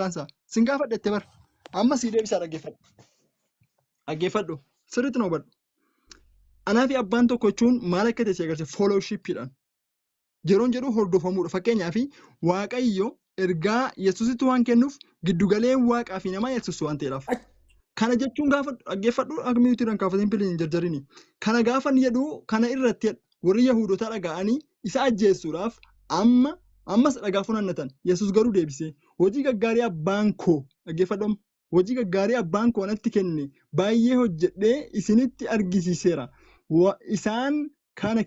lansa. Singafa de tebar. Amma si deebisa dhaggeeffadhu. Sirriitti na hubadhu. Anaa fi abbaan tokko jechuun maal akka ta'e si agarsiisa foolowshiippiidhaan. Yeroon jedhu hordofamuudha. Fakkeenyaaf Waaqayyo ergaa Yesuusitti waan kennuuf giddugaleen Waaqaa fi namaa Yesuus waan ta'eedhaaf. Kana jechuun gaafa dhaggeeffadhu akka miitiidhaan kaafatiin piliin hin jarjarini. Kana gaafa ni jedhu kana irratti warri Yahudotaa dhaga'anii isa ajjeesuudhaaf ammas dhagaa funaannatan. Yesuus garuu deebisee hojii gaggaarii abbaan koo dhaggeeffadhu. Hojii gaggaarii abbaan koo natti kenne baay'ee hojjedhee isinitti argisiiseera. Isaan kana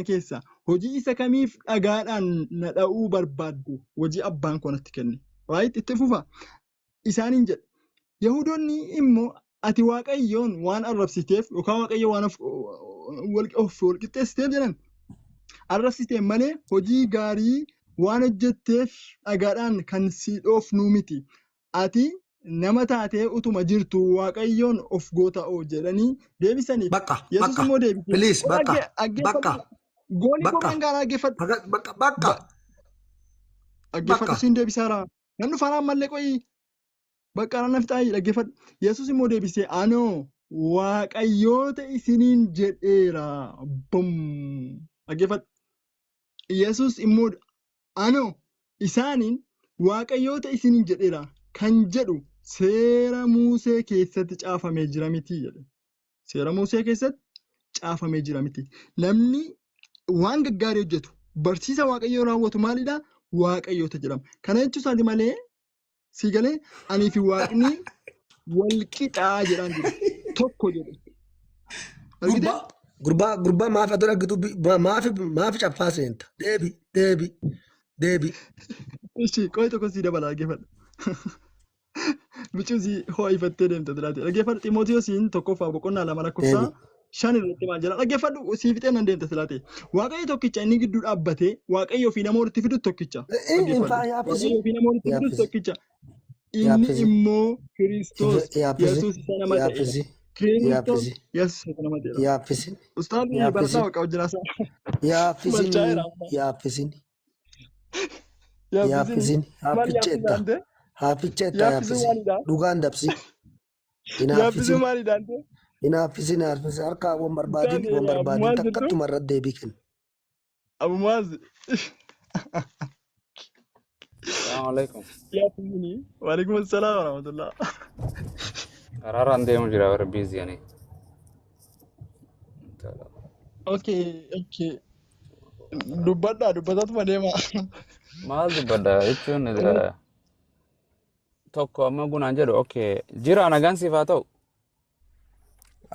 keessa hojii isa kamiif dhagaadhaan na dha'uu barbaaddu hojii abbaan koo natti kenne. Right? Itti fufa. Isaaniin jedhe. Yahudoonni immoo ati Waaqayyoon waan arrabsiteef yookaan Waaqayyo waan walqixxeessiteef jedhan. Arrabsitee malee hojii gaarii waan hojjetteef dhagaadhaan kan si dhoofnu miti. Ati nama taatee utuma jirtu Waaqayyoon of goota'oo jedhanii deebisanii. Yesuus immoo deebisee. Please bakka. Goolii qorraan gaaraa dhaggeeffadhu. Dhaggeeffadhu siin deebisaara. Nan dhufaaraan mallee qoyi. Bakka naan nafxaayi dhaggeeffadhu. Yesuus immoo deebisee anoo Waaqayyoota isiniin jedheera. Dhaggeeffadhu. Yesuus immoo anoo isaaniin Waaqayyoota isiniin jedheera kan jedhu seera Musee keessatti caafamee jira miti jedhe. Seera Musee keessatti caafamee jira miti. Namni waan gaggaarii hojjetu barsiisa Waaqayyoo raawwatu maalidha? Waaqayyoota jedhama. Kana jechuun isaati malee si galee anii fi Waaqni wal qixaa jedhaan jiru. Tokko jedhe. Gurbaa maaf ati argitu maaf caffaa seenta? Deebi. Ishi qo'i tokko si dabala dhaggeeffadhu. Bichuun si ho'ifattee deemte diraate. Dhaggeeffadhu Ximootiyosiin tokkoffaa boqonnaa 2 lakkoofsa 5 irratti maal jedha? Dhaggeeffadhu si fixee nan deemte silaate. Waaqayyo tokkicha inni gidduu dhaabbatee Waaqayyoo fi nama walitti fidu tokkicha. Waaqayyoo fi nama walitti fidu tokkicha. Inni immoo Kiristoos Yesuus isa nama ta'e. Kiristoos Yesuus isa nama ta'e. Yaaffisin. Ustaadni barataa Waaqa hojjiraasa. Yaaffisin. Haaficheetta yaaffisi. Dhugaan dabsi. Yaaffisin maali daante? Inaaffisin harkaa waan barbaadin takkatuma irratti deebii kenna. Abu Muaz. Assalamu alaikum. Yaaffisin. Waalaikum assalaam wa rahmatullah. Kararaan deemu jira warra busy ani. Okay. Dubbatatuma deema. Maal dubbadha jechuun tokko amma gunaan jedhu okay jira nagaan siif haa ta'u.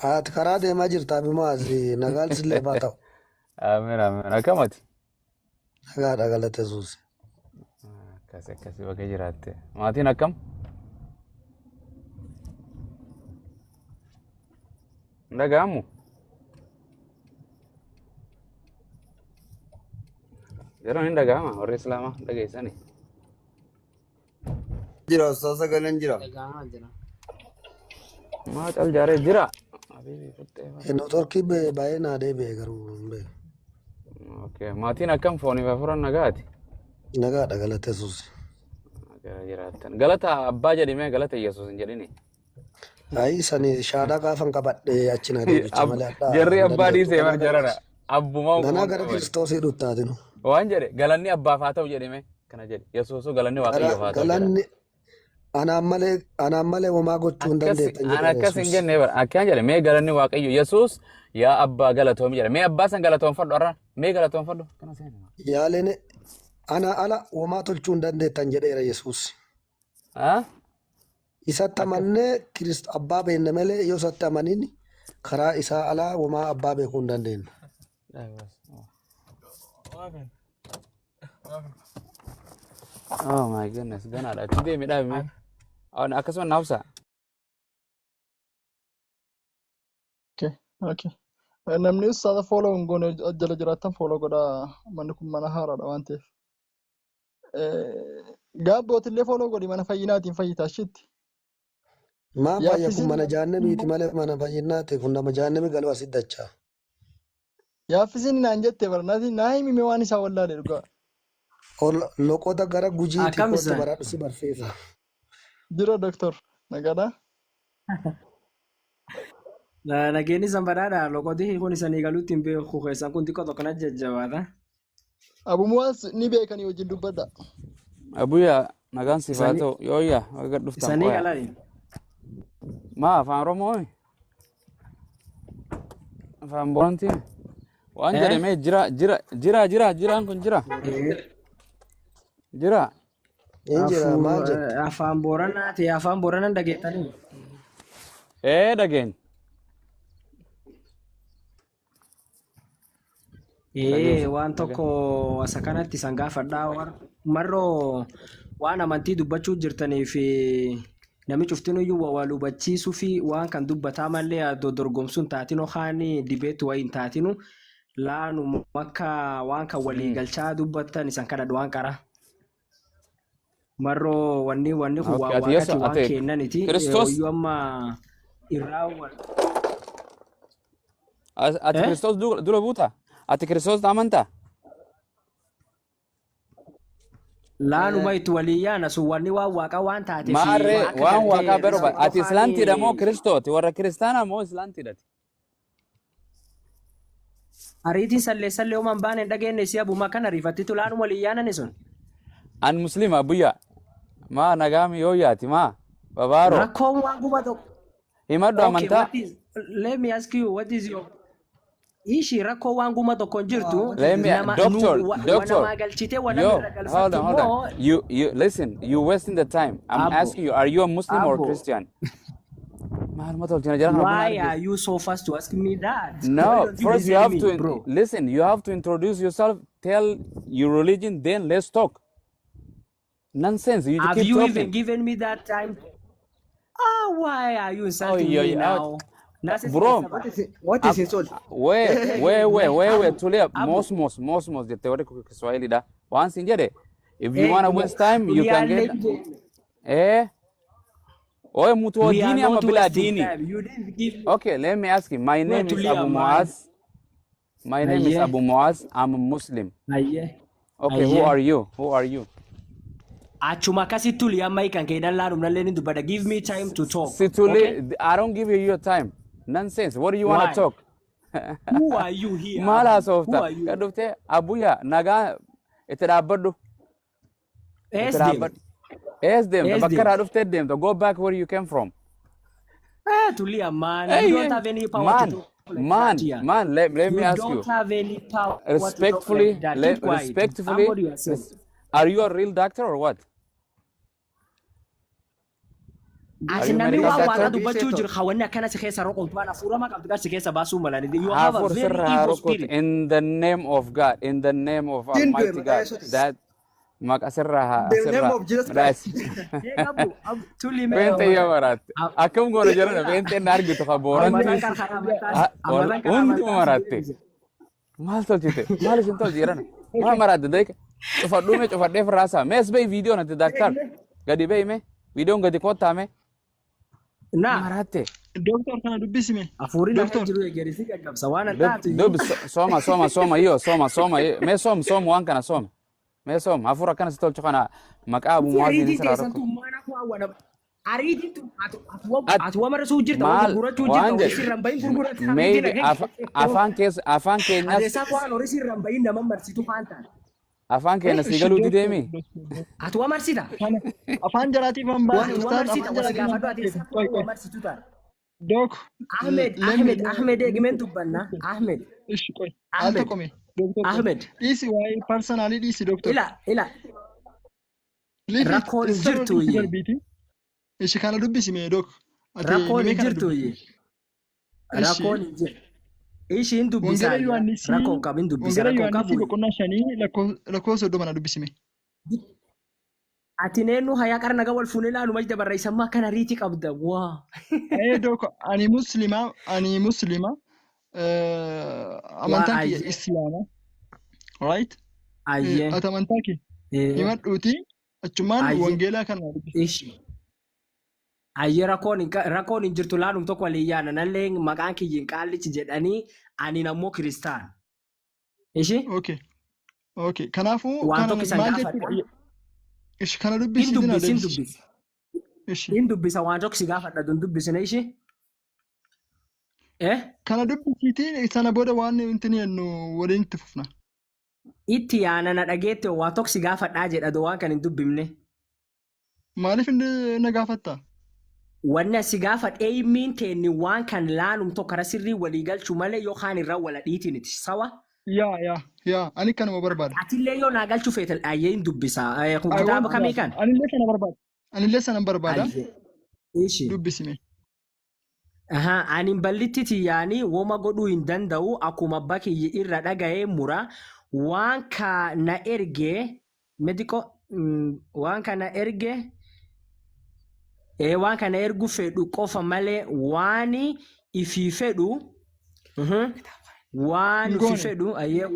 Ati karaa deemaa jirtaa fi Muaz nagaan sillee haa ta'u. Amiin akkamati. Nagaadha galata Yesuus. Akkasii bakka jiraatte. Maatiin akkam? Dhaga'amu? Yeroo hin dhaga'ama warri Islaamaa dhageessani. Jira ustaasa galan jira. Maa cal jaaree jira. Networkii baay'ee naa deebi'e garuu. Okay maatiin akkam foonii fi afuran nagaati? Nagaadha galata Yesuus. Jiraattan. Galata abbaa jedhimee galata Yesuus hin jedhini. Ayi sani shaadaa gaafan qabadhee achi na deebicha malee adda. Jarri abbaa dhiisee mar jarara. Abbuma Ganaa gara Kiristoosii dhuttaatinu. Waan jedhe galanni abbaaf haa ta'u jedhime kana jedhe Yesuusuu galanni Waaqayyoof haa ta'u. Galanni anaan malee homaa gochuu hin dandeettan jedhe. Ana akkas hin jenne bara akkaan jedhe mee galanni Waaqayyo Yesuus yaa abbaa galatoomi jedhe mee abbaa san galatoonfadhu arraan mee galatoonfadhu kana seena. Yaaleen ana ala homaa tolchuu hin dandeettan jedheera Yesuus. Isatti amannee abbaa beekna malee yoo isatti amanin karaa isaa alaa homaa abbaa beekuu hin dandeenyu. Oh my goodness, ganaadha. Itti deemidhaa hime. Akkasuma naafsa. Okay. Namni ustaasa follow hin goone jala jiraattan follow godhaa manni kun mana haaraadha waan ta'eef. Gaabbootillee follow godhi mana fayyinaatiin fayyitaa shitti. Maa fayya kun mana jaannamiiti malee mana fayyinaati kun nama jaannami galuu asit dachaa. Yaaffisiin naan jette barnaati naa himime waan isaa wallaalee dhugaa. Loqoda gara gujiiti Akkam kootti isa? baradhu si barsiisa. Jira Doctor. Nagaadhaa? Nageenyi san badhaadha. Loqotii kun isanii galuutti hin beeku. Keessan kun xiqqoo tokko na jajjabaata. Abumuwaas ni beekanii wajjin dubbadha. Abuya nagaan Isanii sifaatoo yooyya akka dhuftan isanii qoya. galani. Ma afaan Oromoo afaan Borantiin waan Eh? jedhamee jiraan kun jira. Jira. Injira maal jettu? Afaan Booranaati. Afaan Booranaan dhageettanii. Dhageen. Waan tokko asa kanatti isan gaafadhaa. Marroo waan amantii dubbachuu jirtanii fi namni cuftinuyyuu wal hubachiisuu fi waan kan dubbataa mallee dorgomsuun taatinu haani dibeetu wayiin taatinu laanu akka waan kan walii galchaa dubbattan isan kadhadhu waan qara. Marroo wanni kun Okay, waa ati yeso waaqati waan ate kennaniti. Kiristoos Hoyyuu amma irraa wal. ati Kiristoos dura buuta? Ati Kiristoos amantaa? Laanuma itti walii yaana sun wanni waan waaqa waan taatee fi Maarree waaqa waan kan ta'e waaqaa irraa beruba. Ati Islaantiidha moo qofaanii Kiristooti? Warra Kiristaanaa moo Islaantiidhati? ariitiin sallee uumaan baane hin dhageenye si abuma kan ariifattitu laanuma walii yaanani sun. An Muslima buyya. Ma nagaami yooyaati ma babaaro. Rakkoon waan guba tokko. Himadhu Okay, amantaa. let me ask you, what is your ishi rakkoo waan guma tokko jirtu Let me, nama doctor, galchite wana yo, irra hold galfattu on. moo You listen. You wasting the time. I'm abo asking you, are you a Muslim or abo Christian? Maal ma tolchina jara kana why bunaan are you so fast to ask me that? Why No, don't you first you listen have me, to bro? listen. You have to introduce yourself. Tell your religion. Then let's talk. Nonsense. You Have keep you even talking. given me that time? Why are you Oh, insulting yeah, me yeah. now? Nasi Bro, What is insult? wait. Tulia. Abo, Mosmos. Jette wale kwa Kiswahili da. Once injere. If you eh, wanna waste time, you we are can get. late. Eh. Oye, mtu wa We are dini ama not bila wasting dini? time. You didn't give me. Okay, let me ask you. My Wait, name is tulia Abu man. Muaz. My name is Aye, Abu Muaz. I'm a Muslim. aye, Okay, who aye. are you? Who are you? Achuma kasi tuli amma ikan keedan laanum nan lenin dubbada. Give me time to talk. Okay? Situli, I don't give you your time. Nonsense. What do you want to Why? talk? Who are you here, Mala Abu? Who softa. are you? Kadufte abuya naga itti dhaabbadhu. Itti Ask them. dhaabbadhu. Ask them. Ask Bakka them. irraa dhuftee deemta. Go back where you came from. Tulia, man. Hey, You don't have any power to man, talk like that here. let me You ask you. don't have any power to talk Respectfully, like that. Keep quiet. respectfully, Somebody yourself. are you a real doctor or what? Are Ati you a namni medical waa waaqa doctor? dubbachuu jiru hawanni akkana si keessa roqoltu waan hafuurama qabdu si keessa baasuu malani. You have a Hafur very sirra evil rukut spirit. in the name of God, in the name of Din Almighty du'e God. maqaa That maka sirra The name sirra. of Jesus That's Christ. Tuli mee Pente ya maratte. Akkam goona jedhana pente na argitu ka booranti. amalan kan karaa amalan kan Hundi maratte. Maal tolchite? Maal isin tolchi jedhana? Maal maratte deeka? Cufadhume cufadhee firraasa. Mees bay viidiyoo natti daktar. Gadi bay me. Viidiyoon gadi kottaa me. na Maratte. Doctor kana dubbisime. hafuurin akka Doctor. jiru egerisi qaqqabsa waan addaatu Dub soma iyo soma. Me som waan kana soma. Me som hafura kana si tolchu kana maqaa Abu Muaz ni ariitiin sirra teessan rukut. tummaana ku hawwana ariitiin tun At ati wamara suu jirta waan maal gurgurachuu waan jirta jedhe horii sirran bahin gurgurata maybe afaan keenyas adeessaa waan horii sirran bahin nama marsitu kaan taate afaan keenya si galuu dideemi. ati wamarsita Kana afaan jaraatiif han baase ustaad wamarsita afaan wasi jaraatiif han gaafadhu baase. adeessaa Qoy waan qoy. wamarsitu taate Doc. Ahmed eegimeen dubbanna Ahmed Ishi qoy. Al Ahmed tokko mee. Doctor qoy. Ahmed Dhiisi waa'ee personalii dhiisi doctor. ila Leave it. rakkoon hin Sirra jirtu dhiisi iyyee darbiiti. Ishi kana dubbisime doc. Ati rakkoon himee hin kana jirtu dubbisi. iyyee rakkoon hin jirtu ishiin dubbisaa Wangeela iyya Yohaannisii rakkoon qabin dubbisa Wangeela rakkoon Yohaannisii qabu boqonnaa 5 lakkoofsa 30 dubbisime. ati neennu hayaa qara naga wal fuunee laalu majda barreessammaa kana riiti qabda waa Doc ani muslima waa amantaan kiyya ayye islaama. Right? ayye Ati amantaa kee himadhuuti achumaan ayye wangeelaa kana dubbisi. ishi ayye rakkoon hin jirtu laalum tokko walii yaana nallee maqaan kiyyin qaallichi jedhanii ani nammoo kiristaan ishi Okay. Okay. Kanaafuu waan kana tokko isan maal gaafadha. jechuudha? Ishi kana Hin dubbisiitiin dubbis hin adeemsi. dubbis. Ishi Hin dubbisa waan tokko si gaafadha dun dubbisne ishee. kana dubbisiitiin sana booda waan intin jennu waliin itti fufna. Itti yaana na dhageette waan tokko si gaafadhaa jedha doo waan kan hin dubbifne. Maaliif inni na gaafatta? Wanni asi gaafadhee himmiin teenni waan kan laanum tokko karaa sirrii walii galchuu malee yookaan irraa wala dhiitiniti sawa. Yaa ani kanuma barbaada. Atillee yoo naa galchuu feetal ayyee hin dubbisa. Kun kitaaba kamii kan? Anillee sana barbaada. Anillee sana barbaada. Ishi. Dubbisime. Ani ballitti tiyyaanii woma godhuu hin danda'u akkuma abbaa kiyya irra dhaga'ee mura waan kana ergee mediko waan kana erge waan kana ergu fedhu qofa malee waan ifii fedhu waan ifii fedhu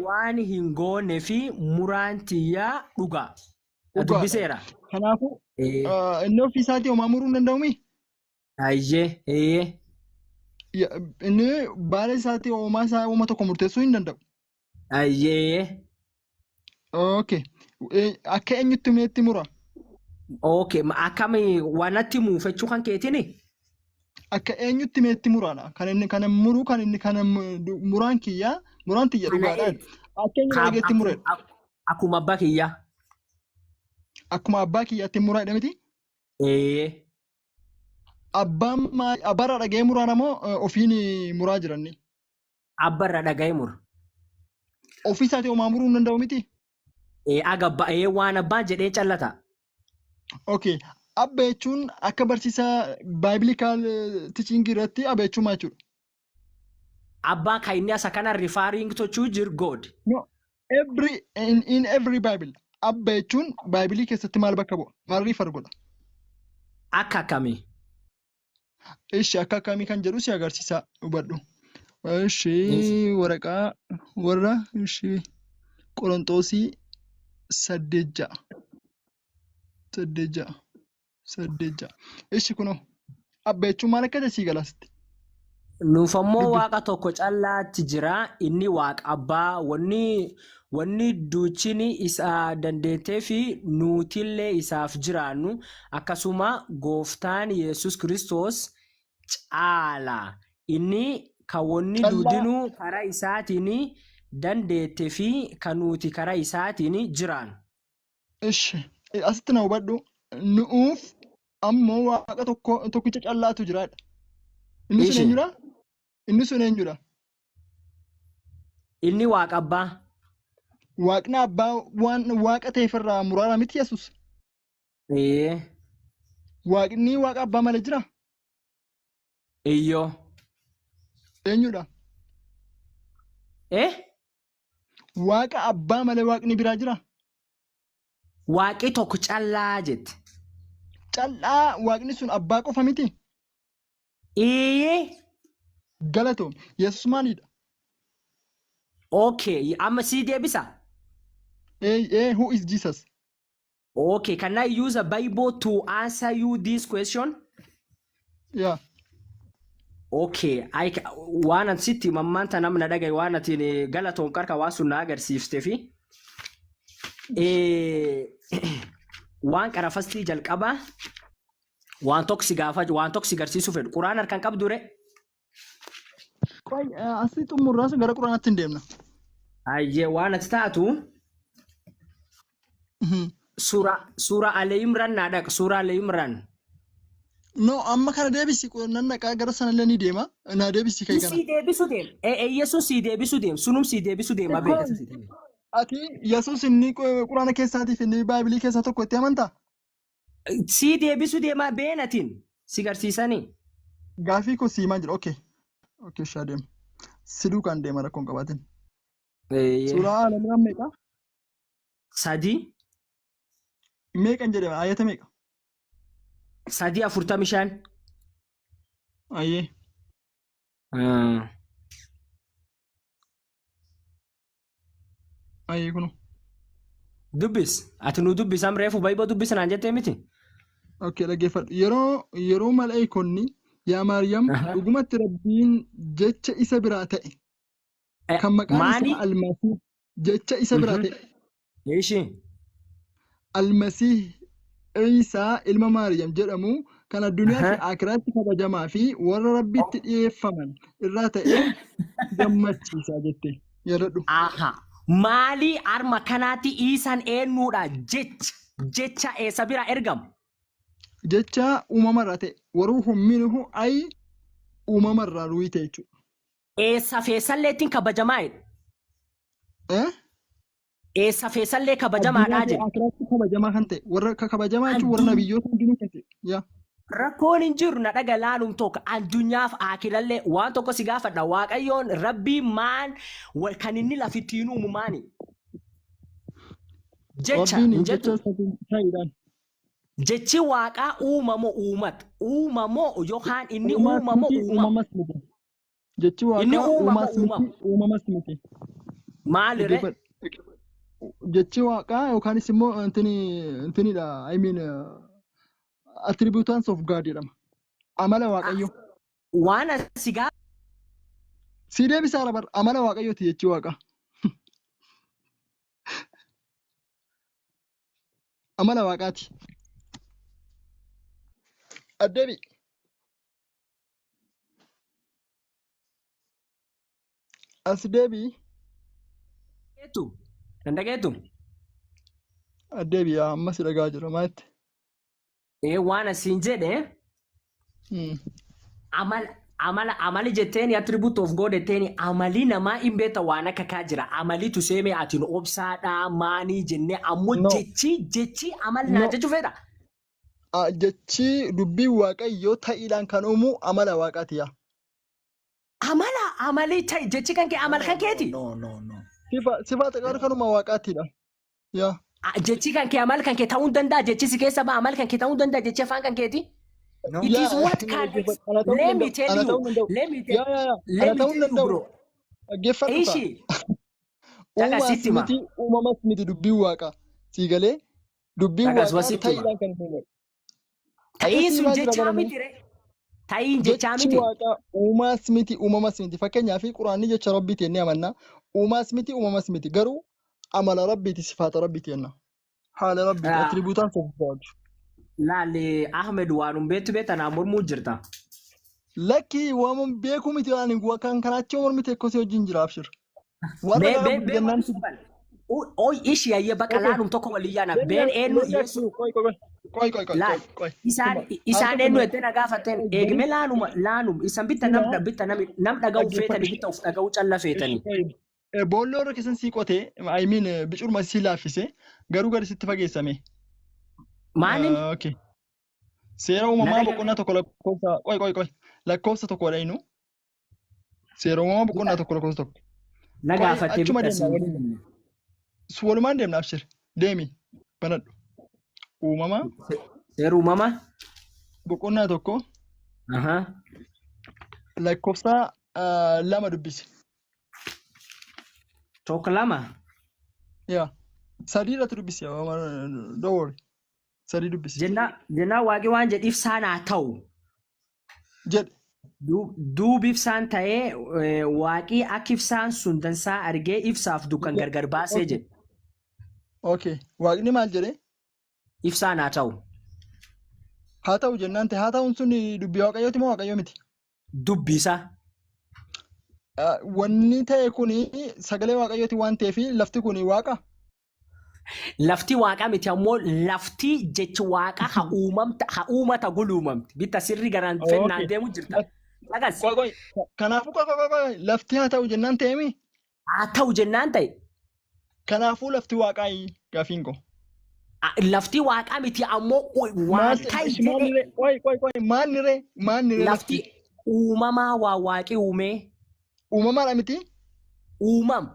waan hin goone fi muraan tiyyaa dhuga. Dubbiseera. Kanaafuu inni ofiisaatii homaa muruu hin danda'umii? Ayyee. Inni baala isaatii homaa isaa homaa tokko murteessuu hin danda'u. Ayyee. Okay. Akka eenyutti meetti mura? Okay. Akkamii wanatti muufachuu kan keetini? Akka eenyutti meetti muraadha. Kan inni kana muruu kan inni kana muraan kiyyaa muraan tiyya dhugaadhaan. Akka eenyu dhageetti mureedha. Akkuma abbaa kiyyaa. Akkuma abbaa kiyyaatti muraadha miti? Abbaarraa dhaga'ee muraadha moo ofiin muraa jiranni? Abbaarraa dhaga'ee mura. Ofii isaatii homaa muruu hin danda'u miti? Waan abbaan jedhee callata. Okay. Abba jechuun akka barsiisaa bibilikaal teaching irratti abba jechuun maal jechuudha? Abbaan kan inni asa kana referring tochuu jir God. No. In every Bible. Abba jechuun Bibilii keessatti maal bakka bu'a? Maal refer godha? Akka akkamii? Ishi akka akkamii kan jedhu si agarsiisa hubadhu. Ishi waraqaa warra ishi Qorontoosii 8:6. Ishi kunoo abba jechuun maal akka ta'e sii galaasti? Nuuf ammoo waaqa tokko callaatti jira. Inni waaqa abbaa wanni duuchini isa dandeetee fi nuutillee isaaf jiraannu akkasuma gooftaan Yesus Kiristoos caala. Inni kan wanni duudinuu karaa isaatiin dandeette fi kan nuti karaa isaatiin jiraan. Ishi asitti na hubadhu. Nuuf ammoo waaqa tokkicha callaatu jiraadha. Inni sun eenyudha? Inni sun eenyudha? Inni waaqa abbaa. Waaqni abbaa waan waaqa ta'eef irraa muraara miti Yesus? Waaqni waaqa abbaa malee jira? Iyyoo. Eenyudha? Waaqa abbaa malee waaqni biraa jira? Waaqi tokko callaa jette. Callaa waaqni sun abbaa qofa miti? Galatoom. Yesus maalidha? Okay. Amma sii deebisa? Who is Jesus? Okay. Can I use a Bible to answer you this question? Yeah. Okay. Waan an sitti mammaanta namna dhagaye waan atiin galatoom qarka waan sun na agarsiifte fi waan qarafastii jalqaba waan tokko si gaafatu waan tokko si garsiisuu fedhu quraan harkaan qabdu re? Asii xumurraas gara quraanaatti hin deemna. Ayyee waan ati taatu suura Alee Imran naa dhaqa suura Alee Imran. No amma kana deebisi nan dhaqaa gara sanallee ni deema naa deebisi kai kana. Si deebisu deem. Yesus si deebisu deem sunum si deebisu deema beekata si deema. Ati Yesus inni quraana keessaatiif inni Baabilii keessaa tokko itti amantaa? Si deebisu deema beenatiin si garsiisanii. Gaafii koo siimaa jira. Okay shaa deema. Siduu kan deema rakkoon qabaatin. Suuraa Alamii meeqa? 3. Meeqan jedhama? Ayata meeqa? 3:45. Ayyee. Ayyee kunu. Dubbis. Ati nu dubbisam reefu Baayiboo dubbisanaan jettee miti? Okay dhaggeeffadhu. Yeroo malaa'ikonni yaa Maariyaam dhugumatti Rabbiin jecha isa biraa ta'e. Kan maqaan isaa Almaasii jecha isa biraa ta'e. Ishi. Almasiih Iisaa ilma Maariyaam jedhamu kan addunyaa fi akiraatti kabajamaa fi warra rabbitti dhiyeeffaman irraa ta'ee gammachiisa jette yaadadhu. Aha. Maalii arma kanaatti isaan eenyuudha jecha eessa bira ergamu? Jecha uumamarraa ta'e warri humninuhu ayi uumamarraa ruwite jechuudha. Eessa feesalleettiin kabajamaa jedhe? Eessa feesallee kabajamaadhaa Addunyaa fi jedhe? akiraatti kabajamaa kan ta'e warra kabajamaa jechuun warra nabiyyoota hundinuu kan ta'e. Yaa. Rakkoon hin jiru na dhaga laalum tokko addunyaaf akirallee waan tokko si gaafadha waaqayyoon rabbii maan kan inni lafittiin uumu maani? Jecha Rabbiin hin jettu. jecha ta'iidhaan. Jechi waaqaa uumamoo uumata? Uumamoo yookaan inni uumamoo uumama? Uumamas miti. Jechi Inni waaqaa uumama uumaas miti uumamas miti. maalire? Jechi waaqaa yookaanis immoo intinidha. I mean attributants of God jedhama. Amala waaqayyo. Waan asi gaafa Si deebisaa labar amala waaqayyooti jechi waaqaa. Amala waaqaati. Addeebi. As deebii. dandageetu Addeebi ammas dhagaa jira maatti. waan asiin jedhe amali jetteeni attribute of God jetteeni amali namaa hin beekta waan akka kaa jira amali tuseeme atiin obsaadhaa maanii jennee ammoo No. jechi amali naa No. jechuu fedha. Jechi dubbii waaqayyoo ta'iidhaan kan uumu amala waaqaati yaa. Amali ta'i jechi kan kee amal kan keeti. Sifa xiqqaan kanuma waaqaatidha. Yaa. Jechi kan kee amal kan kee ta'uu hin danda'a jechi si keessa ba'a amal kan kee ta'uu hin danda'a jechi afaan kan keeti. It is what can let me tell you. Let me tell you bro. Dhaggeeffadhu ta'a. Ishi. Dhaga Uumaas sitti hima. miti uumamas miti dubbiin waaqaa. Sii galee dubbiin Dhagas waaqaa wasitti hima. ta'iidhaan kan uumu. Ta'iin sun Ayyaasiin jechaa maal miti re. Ta'iin jechaa Jechi miti. waaqaa uumaas miti uumamas miti. Fakkeenyaaf quraanni jecha rabbiiti jennee amanna. Uumaas miti uumamas miti. Garuu amala rabbiiti sifaata rabbiiti jenna. Haala rabbiiti. Ah. Attribuutants of God. Laalee Ahmed waan beektu beektanaa mormuu jirta. Lakki waan beeku miti waan kan kanaachi mormi teekkosi wajjin jira abshir. Warra gara guddinnaan Oy ishi ayyee baqa laanum tokko walii yaana. Been eenyu Yesu. Laal. Isaan eenyu ettee na gaafatteen eegme laanum isan bitta nam dhaga'u feetanii bitta of dhaga'u calla feetanii. Boolloo irra keessan sii qotee, I mean bicurma sii laaffise garuu gadi sitti fageessame. Maanin? Okay. Seera uumamaa boqonnaa tokko lakkoofsa lakkoofsa tokko dhayinu. Seera uumamaa boqonnaa tokko lakkoofsa tokko. Na gaafattee Achuma bitta deemna walumaan deemna abshir. Deemi banadhu. Uumamaa Seera uumamaa? boqonnaa tokko lakkoofsa lama dubbisi. Tokko lama? Yaa. Sadii irratti dubbisi. Don't worry. Sadii dubbisi. Jennaa waaqi waan jedhiif saan haa ta'u. Jedhe. Duubi ibsaan ta'ee waaqii akka ibsaan sun dansaa argee ibsaaf dukkan gargar baasee jedhe. Okay. Waaqni maal jedhee? Ibsaan haa ta'u. Haa ta'u jennaan ta'e haa ta'uun sun dubbii waaqayyooti moo waaqayyoo miti? Dubbisaa. Wanni ta'e kuni sagalee waaqayyooti waan ta'eef lafti kuni waaqa. Lafti waaqaa miti ammoo lafti jechi waaqaa haa uumata guluumamti. Bitta sirri garaan fennaan deemu jirta. Dhagas. Kanaafuu lafti haa ta'u jennaan ta'eemi? Haa ta'u jennaan ta'e. Kanaafuu lafti waaqaa gaafiin koo. Lafti waaqaa miti ammoo waan ta'e jedhee. Maanni Lafti uumamaa waa waaqii uumee. Uumamaadha miti? Uumam.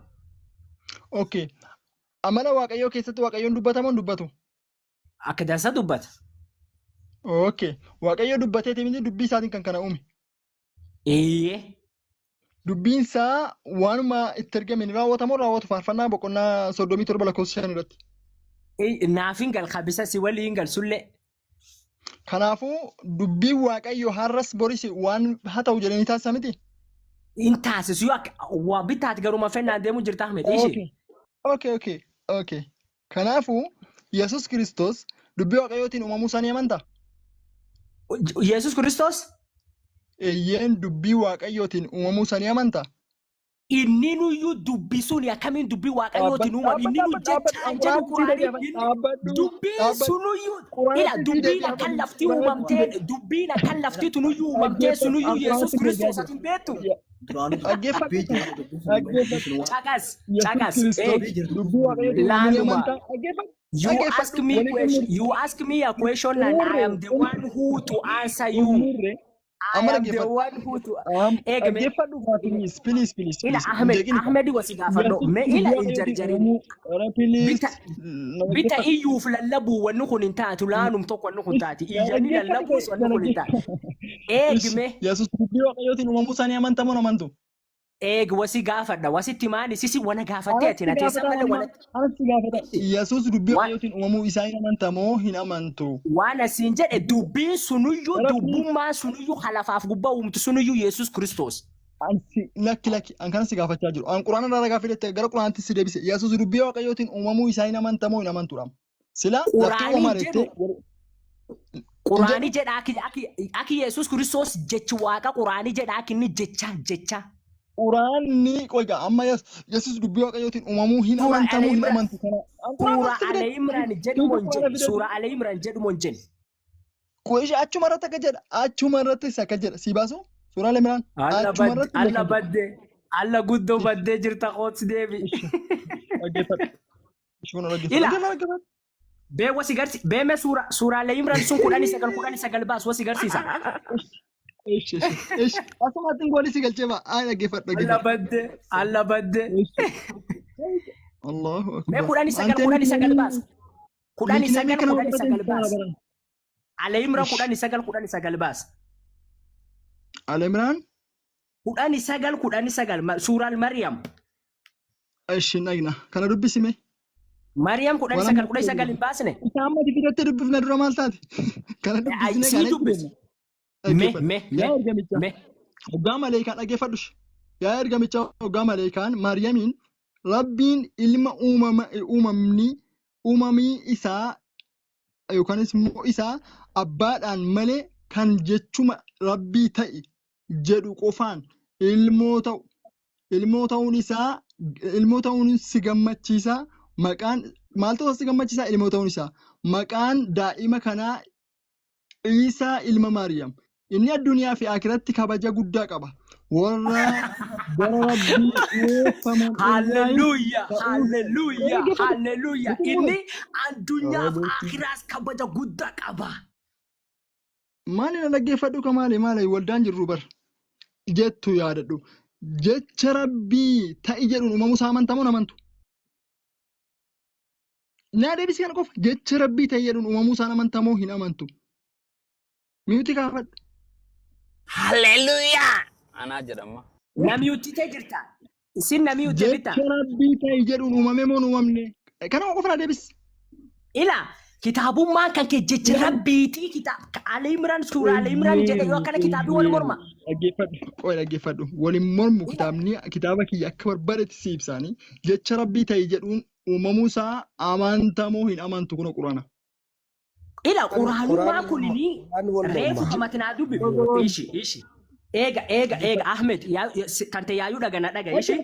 Okay. Amala waaqayyoo keessatti waaqayyoon dubbatamoo dubbatu? Akka dansa dubbata. Okay. Waaqayyoo dubbateeti miti dubbii isaatiin kan kana uume. Eeyyee. Dubbiin isaa waanuma itti ergame ni raawwatamoo raawwatu faarfannaa boqonnaa 37 lakkoofsa 5 irratti. Naaf hin gal kabisa si walii hin gal sullee. Kanaafuu dubbiin waaqayyoo har'as boris waan haa ta'u jedhanii taasisa miti? In taasisu waa bitaati garuma fennaan deemu jirta Ahmed. Okay. Kanaafuu Yesuus Kiristoos dubbii Waaqayyootiin uumamuu isaanii amantaa? Yesus Kiristoos Eeyyeen dubbii Waaqayyootiin uumamuu isaanii amantaa? inni nuyyuu dubbisuun akkamiin dubbii Waaqayyootiin uumame inni nu jechaan jedhu Quraanii dubbii sunuyyuu ila dubbiin akkan lafti uumamtee dubbiin akkan lafti tunuyyuu uumamtee sunuyyuu Yesus Kiristoos atin beektu. Caqas dubbii Waaqayyootiin uumamuu amantaa? You ask me a question and I am the one who to answer you. I am the one who to please. Ila Ahmed wasi gaafadho me ila injarjarin bita iyuuf lallabu wannu kun hin taatu laanum tokko wannu kun taati iyyani lallabu wannu kun hin taatu eegme Yesuus dubbii Waaqayyootiin uumamuu isaanii amantaa moo amantu? eeg wasi gaafadha wasitti maali sisi wana gaafattee ati nateessa malee wana Yesuus dubbii Waaqayyootiin uumamuu isaanii amantaa moo hin amantu? Wana siin jedhe dubbiin sunuyyuu dubbummaa sunuyyuu halafaaf gubbaa uumtu sunuyyuu Yesus Kiristoos. Lakki an kana si gaafachaa jiru. An Quraana irraa gaafadhe gara Quraanaatti si deebise. Yesuus dubbii Waaqayyootiin uumamuu isaanii amantaa moo hin amantuudha? Sila lafti uumareettee Quraanii jedha aki Yesus Kiristoos jechi waaqa Quraanii jedha aki inni jecha. Quraanni qoyga amma Yesuus dubbii Waaqayyootiin uumamuu hin amantaa moo hin amantu kana? Suura Al-Imran jedhu monjen. Qoyshi achuma irratti akka jedha. Achuma irratti isa akka jedha. Si baasu? Suura Al-Imran. Achuma irratti. Alla guddoo baddee jirta qootsi deebi. Bee wasi garsi bee me suura Al-Imran sun 19 baas wasi garsiisa. Asuma atin goolii si galchee ba'a. Ay dhaggeeffadhu. Alla badde. Allahu akbar. Mee 19 baas. 19 baas. Al-Imran 19 baas. Al-Imran 19 suuraa Maryam. Eshi nagna. Kana dubbisime. Maryam 19 hin baasne. Amma dibiratti dubbifna dura maal taati? Kana dubbisne kana dubbisne. Me. Hoggaa maleekaan dhaggeeffadhu. Yaa ergamicha hoggaa maleekaan Maryamiin Rabbiin ilma uumamii isaa yookaanis immoo isaa abbaadhaan malee kan jechuma Rabbii ta'i jedhu qofaan ilmoo ta'uun si gammachiisa. Maqaan maaltu si gammachiisa ilmoo ta'uun isaa? Maqaan daa'ima kanaa Iisaa ilma Maryam. Inni addunyaa fi akiratti kabaja guddaa qaba. Warra bara Rabbii eeffaman. Hallelujah. Inni addunyaa fi akiraas kabaja guddaa qaba. Maali na dhaggeeffadhu ka maali waldaan jirru bar jettu yaadadhu. Jecha Rabbii ta'i jedhuun uumamuu isaa amantaa moo amantu? Naa deebisii kana qofa jecha Rabbii ta'i jedhuun uumamuu isaa amantaa moo hin amantu? Miyuuti gaafadhu. Hallelujah! Anaa jedhama. Namiyuutti ta'e jirta. Isin namiyuutti jirta. Jecha Rabbii ta'i jedhuun uumame moo uumamne? Kana qofa na deebisi. Ila kitaabummaan kan kee jecha Rabbiitii kitaaba Al-Imran suuraa Al-Imran jedhe yoo akkana kitaabii wal morma. Dhaggeeffadhu. Waliin mormu kitaaba kiyya akka barbaadetti si ibsaanii jecha Rabbii ta'i jedhuun uumamuu isaa amantaa moo hin amantu kun Quraana? Ila Quraanummaa kunini reefu amatinaa dubbi. Ishi. Eega Ahmed kan ta'e yaayuu dhaga ishi.